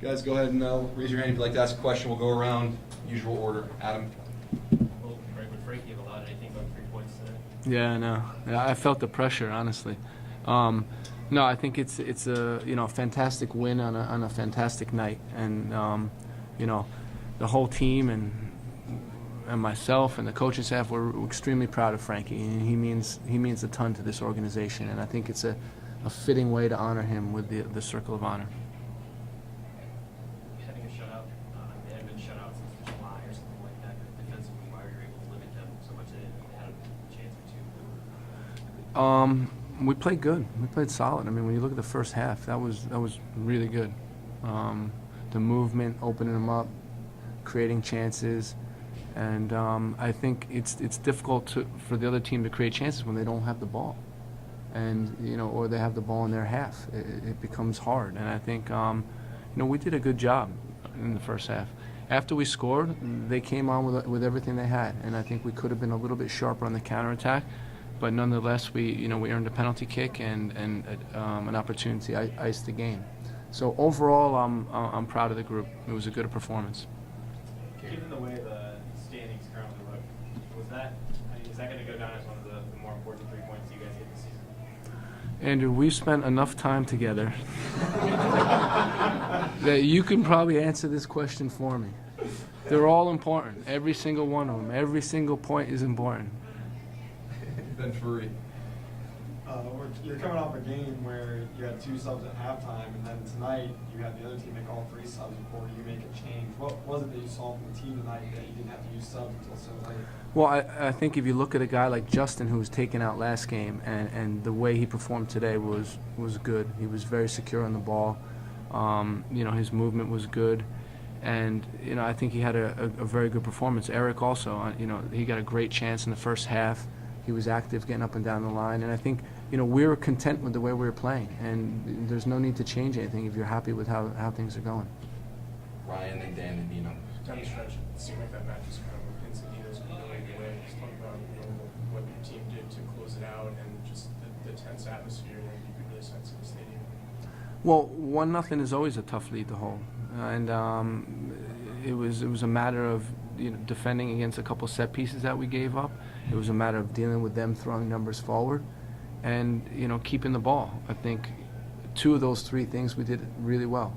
Guys, go ahead and raise your hand if you'd like to ask a question. We'll go around usual order. Adam. Well, Gregg, would Frankie have allowed anything but 3 points today? Yeah, no. I felt the pressure, honestly. No, I think it's a fantastic win on a fantastic night, and the whole team and myself and the coaching staff were extremely proud of Frankie, and he means a ton to this organization, and I think it's a fitting way to honor him with the Circle of Honor. Having a shutout, they had been shut out since July or something like that. Defensively, why were you able to limit them so much that they had a chance or two? We played good. We played solid. I mean, when you look at the first half, that was really good. The movement, opening them up, creating chances, and I think it's difficult for the other team to create chances when they don't have the ball, and or they have the ball in their half. It becomes hard, and I think we did a good job in the first half. After we scored, they came on with everything they had, and I think we could have been a little bit sharper on the counterattack. But nonetheless, we earned a penalty kick and an opportunity to ice the game. So overall, I'm proud of the group. It was a good performance. Given the way the standings currently look, is that going to go down as one of the more important 3 points you guys hit this season? Andrew, we've spent enough time together that you can probably answer this question for me. They're all important. Every single one of them. Every single point is important. Ben Furry. You're coming off a game where you had 2 subs at halftime, and then tonight you had the other team make all 3 subs before you make a change. What was it that you saw from the team tonight that you didn't have to use subs until so late? Well, I think if you look at a guy like Justin, who was taken out last game, and the way he performed today was good. He was very secure on the ball. His movement was good. And, I think he had a very good performance. Eric also, he got a great chance in the first half. He was active, getting up and down the line, and I think we were content with the way we were playing, and there's no need to change anything if you're happy with how things are going. Ryan and Dan and Dino. Down the stretch, it seemed like that match was kind of Encinitas going away. Just talk about what your team did to close it out and just the tense atmosphere that you could really sense in the stadium. Well, 1-0 is always a tough lead to hold, and it was a matter of defending against a couple set pieces that we gave up. It was a matter of dealing with them throwing numbers forward, and keeping the ball. I think 2 of those 3 things we did really well,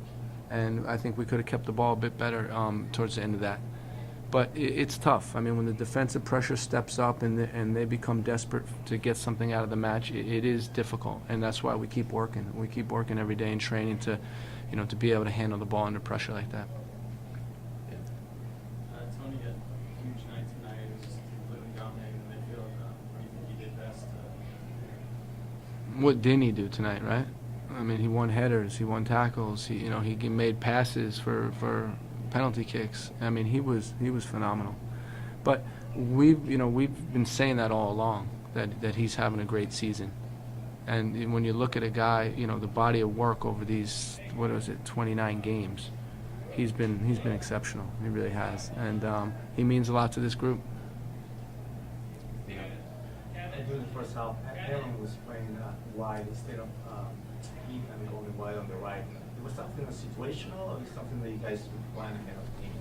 and I think we could have kept the ball a bit better towards the end of that. But it's tough. I mean, when the defensive pressure steps up and they become desperate to get something out of the match, it is difficult, and that's why we keep working. We keep working every day in training to be able to handle the ball under pressure like that. Tony had a huge night tonight. It was just completely dominating the midfield. What do you think he did best? What didn't he do tonight, right? I mean, he won headers, he won tackles, he made passes for penalty kicks. I mean, he was phenomenal. But we've been saying that all along, that he's having a great season. And when you look at a guy, the body of work over these 29 games, he's been exceptional. He really has, and he means a lot to this group. During the first half, Aaron was playing wide instead of Ethan going wide on the right. Was something situational, or was something that you guys would plan ahead of the game?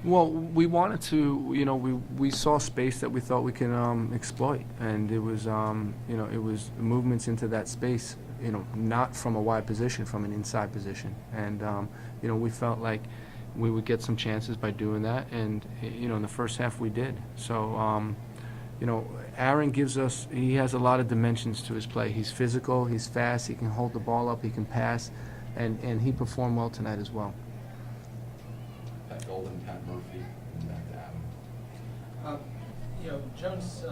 Well, we wanted to, we saw space that we thought we can exploit, and it was, it was movements into that space, not from a wide position, from an inside position, and we felt like we would get some chances by doing that, and in the first half we did. So, Aaron he has a lot of dimensions to his play. He's physical, he's fast, he can hold the ball up, he can pass, and he performed well tonight as well. Pat Golden, Pat Murphy, and back to Adam. Jones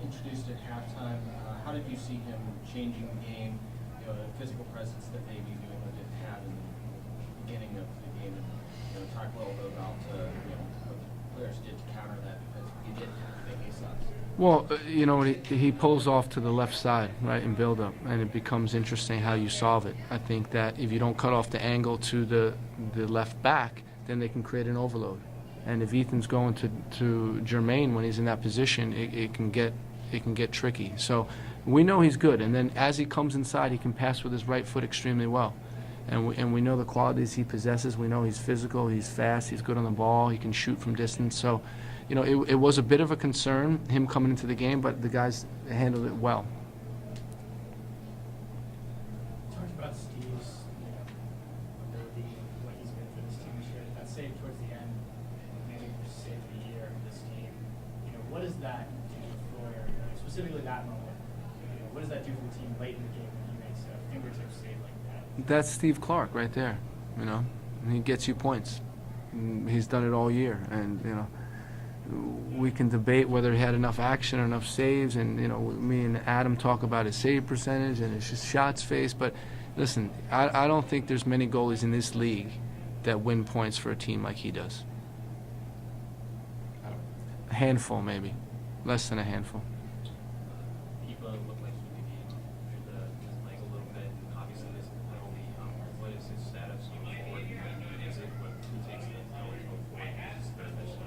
introduced at halftime. How did you see him changing the game, the physical presence that maybe New England didn't have in the beginning of the game? And talk a little bit about what the players did to counter that, because he didn't have big subs. Well, he pulls off to the left side, right, in build-up, and it becomes interesting how you solve it. I think that if you don't cut off the angle to the left back, then they can create an overload. And if Ethan's going to Jermaine when he's in that position, it can get tricky. So we know he's good, and then as he comes inside, he can pass with his right foot extremely well. and we know the qualities he possesses. We know he's physical, he's fast, he's good on the ball, he can shoot from distance. So, you know, it was a bit of a concern, him coming into the game, but the guys handled it well. Talked about Steve's, ability, what he's been for this team this year. That save towards the end, maybe save of the year for this team. What does that do for, specifically that moment? What does that do for the team late in the game when he makes a fingertip save like that? That's Steve Clark right there, you know. He gets you points. He's done it all year, and, you know, we can debate whether he had enough action or enough saves, and, you know, me and Adam talk about his save percentage and his shots faced, but listen, I don't think there's many goalies in this league that win points for a team like he does. A handful, maybe. Less than a handful. People look like he could be through his leg a little bit. Obviously, this penalty. What is his status going forward? Is it who takes the penalty going forward? Is it beneficial?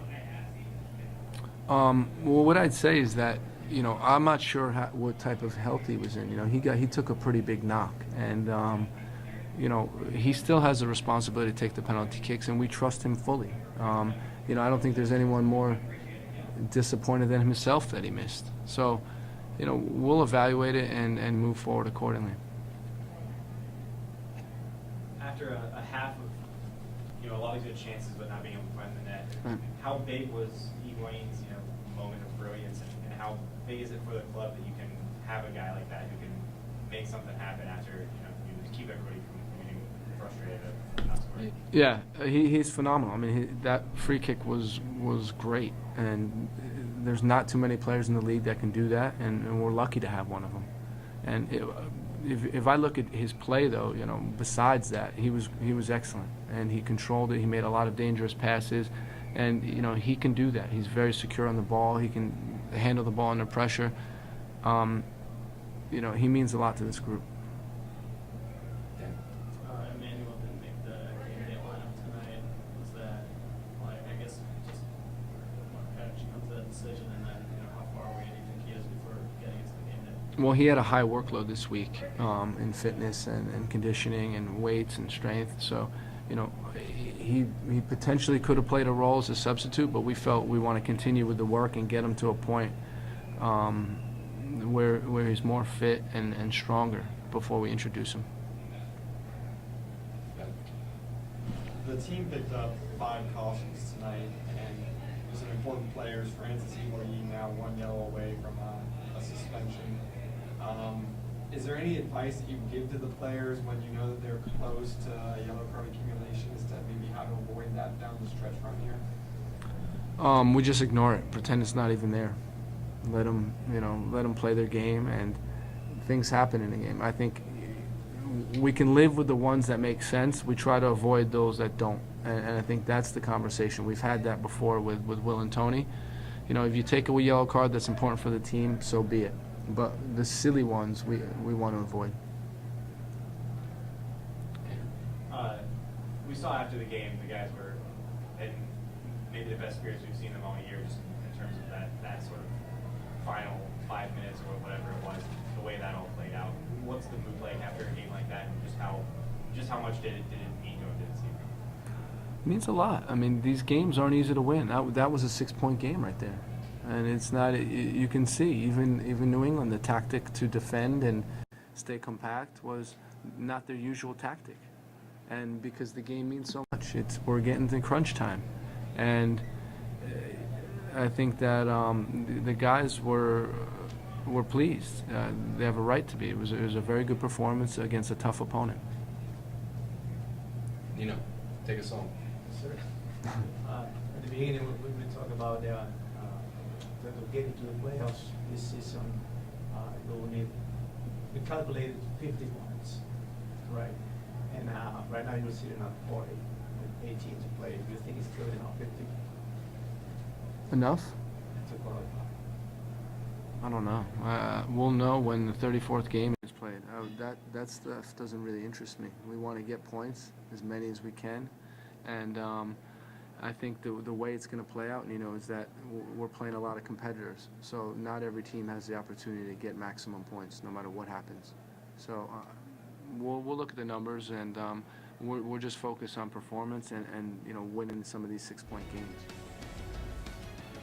Well, what I'd say is that, you know, I'm not sure what type of health he was in. You know, he took a pretty big knock, and you know, he still has the responsibility to take the penalty kicks, and we trust him fully. You know, I don't think there's anyone more disappointed than himself that he missed. So, you know, we'll evaluate it and move forward accordingly. After a half of, a lot of good chances but not being able to find the net, Right. how big was Higuain's, moment of brilliance, and how big is it for the club that you can have a guy like that who can make something happen after, you keep everybody from getting frustrated of not scoring? Yeah, he's phenomenal. I mean, that free kick was great, and there's not too many players in the league that can do that, and we're lucky to have one of them. And if I look at his play, though, besides that, he was excellent, and he controlled it. He made a lot of dangerous passes, and he can do that. He's very secure on the ball. He can handle the ball under pressure. He means a lot to this group. Emmanuel didn't make the game day lineup tonight. Was that, I guess, just how did you come to that decision, and then how far away do you think he is before getting into the game day? Well, he had a high workload this week in fitness and conditioning and weights and strength. So, he potentially could have played a role as a substitute, but we felt we want to continue with the work and get him to a point where he's more fit and stronger before we introduce him. The team picked up 5 cautions tonight, and some important players. Francis Higuain now 1 yellow away from a suspension. Is there any advice that you can give to the players when you know that they're close to yellow card accumulation as to maybe how to avoid that down the stretch from here? We just ignore it, pretend it's not even there. Let them play their game, and things happen in the game. I think we can live with the ones that make sense. We try to avoid those that don't, and I think that's the conversation. We've had that before with Will and Tony. If you take a yellow card that's important for the team, so be it. But the silly ones we want to avoid. We saw after the game the guys were in maybe the best spirits we've seen them all year, just in terms of that sort of final 5 minutes or whatever it was, the way that all played out. What's the mood like after a game like that, and just how much did it mean to him, did it seem? It means a lot. I mean, these games aren't easy to win. That was a 6-point game right there. And it's not, you can see, even New England, the tactic to defend and stay compact was not their usual tactic. And because the game means so much, we're getting to crunch time. And I think that the guys were pleased. They have a right to be. It was a very good performance against a tough opponent. Take us home. Sir, at the beginning, we talked about to get into the playoffs this season, you will need, we calculated 50 points, right? And right now you're sitting at 40, with 18 to play. Do you think it's good enough, 50? Enough? To qualify? I don't know. We'll know when the 34th game is played. That stuff doesn't really interest me. We want to get points, as many as we can, and I think the way it's going to play out, is that we're playing a lot of competitors. So not every team has the opportunity to get maximum points, no matter what happens. So we'll look at the numbers, and we're just focused on performance and winning some of these 6-point games.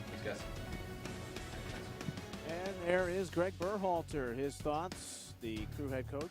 Thanks, guys. And there is Gregg Berhalter. His thoughts, the Crew head coach.